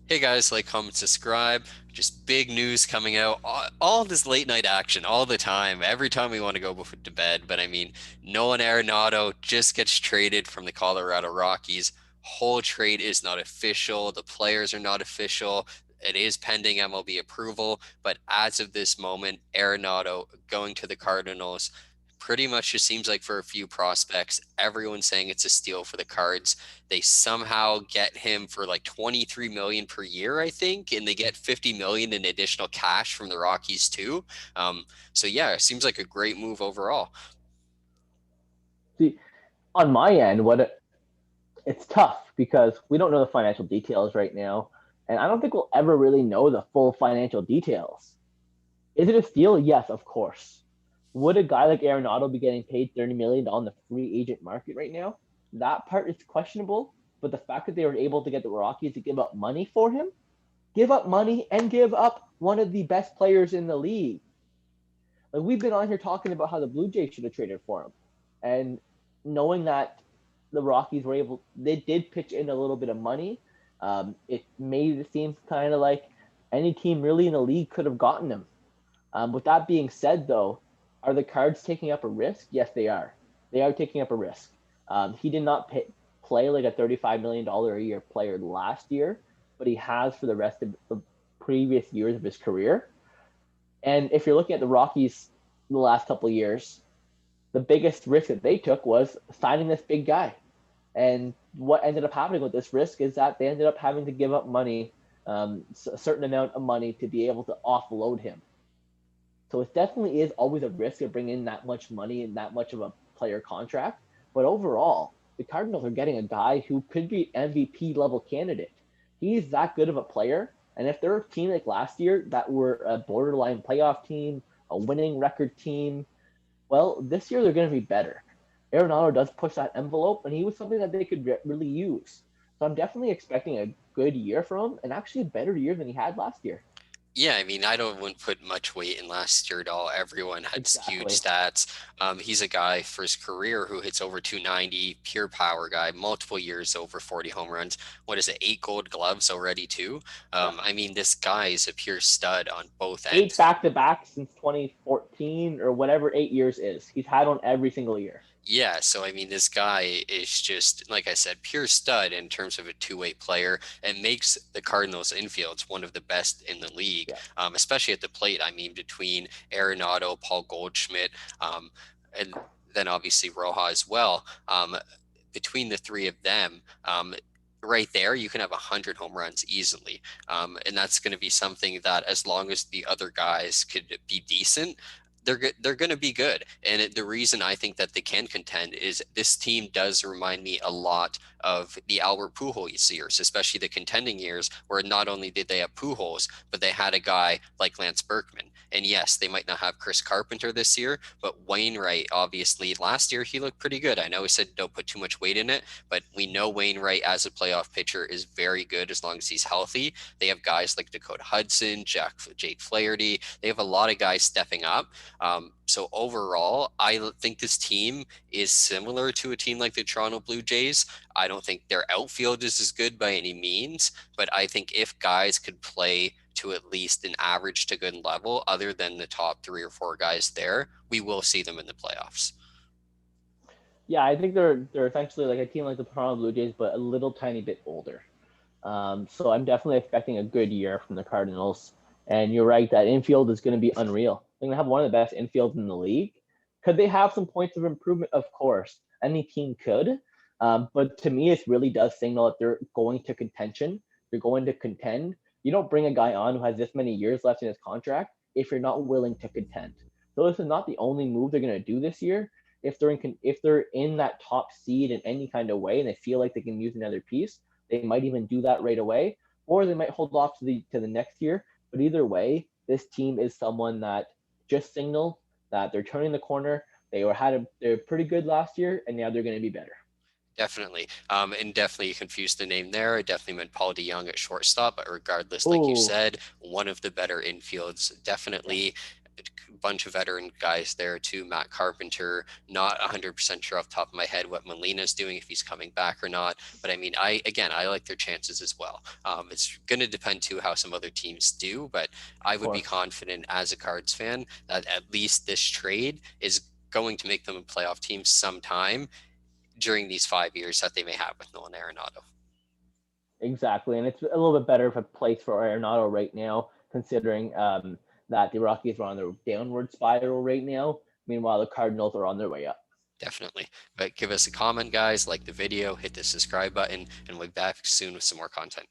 Hey guys, like, comment, subscribe. Just big news coming out. All this late night action all the time. Every time we want to go to bed. But I mean, Nolan Arenado just gets traded from the Colorado Rockies. Whole trade is not official. The players are not official. It is pending MLB approval. But as of this moment, Arenado going to the Cardinals. Pretty much just seems like for a few prospects, everyone's saying it's a steal for the Cards. They somehow get him for like 23 million per year, I think, and they get 50 million in additional cash from the Rockies too. So yeah, it seems like a great move overall. See, on my end, it's tough because we don't know the financial details right now, and I don't think we'll ever really know the full financial details. Is it a steal? Yes, of course. Would a guy like Arenado be getting paid $30 million on the free agent market right now? That part is questionable, but the fact that they were able to get the Rockies to give up money for him, give up money and give up one of the best players in the league. Like we've been on here talking about how the Blue Jays should have traded for him, and knowing that the Rockies were able, they did pitch in a little bit of money. It made it seem kind of like any team really in the league could have gotten him. With that being said, though, are the Cards taking up a risk? Yes, they are. They are taking up a risk. He did not play like a $35 million a year player last year, but he has for the rest of the previous years of his career. And if you're looking at the Rockies the last couple of years, the biggest risk that they took was signing this big guy. And what ended up happening with this risk is that they ended up having to give up money, a certain amount of money to be able to offload him. So it definitely is always a risk of bringing in that much money and that much of a player contract. But overall, the Cardinals are getting a guy who could be MVP level candidate. He's that good of a player. And if they're a team like last year that were a borderline playoff team, a winning record team, well, this year they're going to be better. Arenado does push that envelope, and he was something that they could really use. So I'm definitely expecting a good year from him, and actually a better year than he had last year. Yeah, I mean, I don't wouldn't put much weight in last year at all. Everyone had huge Exactly. stats. He's a guy for his career who hits over 290, pure power guy, multiple years over 40 home runs. What is it, 8 Gold Gloves already too? Yeah. I mean, this guy is a pure stud on both Eight ends. back to back since 2014 or whatever 8 years is. He's had one every single year. Yeah, so I mean, this guy is just, like I said, pure stud in terms of a two-way player and makes the Cardinals infields one of the best in the league, Yeah. especially at the plate. I mean, between Arenado, Paul Goldschmidt, and then obviously Rojas as well. Between the three of them, right there, you can have 100 home runs easily. And that's going to be something that, as long as the other guys could be decent, they're going to be good. And the reason I think that they can contend is this team does remind me a lot of the Albert Pujols years, especially the contending years, where not only did they have Pujols, but they had a guy like Lance Berkman. And yes, they might not have Chris Carpenter this year, but Wainwright, obviously, last year he looked pretty good. I know he said don't put too much weight in it, but we know Wainwright as a playoff pitcher is very good as long as he's healthy. They have guys like Dakota Hudson, Jake Flaherty. They have a lot of guys stepping up. So overall, I think this team is similar to a team like the Toronto Blue Jays. I don't think their outfield is as good by any means, but I think if guys could play to at least an average to good level, other than the top three or four guys there, we will see them in the playoffs. Yeah, I think they're essentially like a team like the Toronto Blue Jays, but a little tiny bit older. So I'm definitely expecting a good year from the Cardinals. And you're right, that infield is going to be unreal. They're going to have one of the best infields in the league. Could they have some points of improvement? Of course, any team could. But to me, it really does signal that they're going to contention. They're going to contend. You don't bring a guy on who has this many years left in his contract if you're not willing to contend. So this is not the only move they're going to do this year. If they're in that top seed in any kind of way and they feel like they can use another piece, they might even do that right away, or they might hold off to the next year. But either way, this team is someone that just signaled that they're turning the corner. They're pretty good last year, and now they're going to be better. Definitely. And definitely you confused the name there. I definitely meant Paul DeYoung at shortstop, but regardless, like you Oh, said, one of the better infields. yeah. Definitely. bunch of veteran guys there too. Matt Carpenter, not 100% sure off the top of my head what Molina's doing, if he's coming back or not. But I mean, I like their chances as well. It's going to depend too how some other teams do, but I Of would be course. confident as a Cards fan that at least this trade is going to make them a playoff team sometime during these 5 years that they may have with Nolan Arenado. Exactly, and it's a little bit better of a place for Arenado right now, considering that the Rockies are on their downward spiral right now. Meanwhile, the Cardinals are on their way up. Definitely. But give us a comment, guys, like the video, hit the subscribe button, and we'll be back soon with some more content.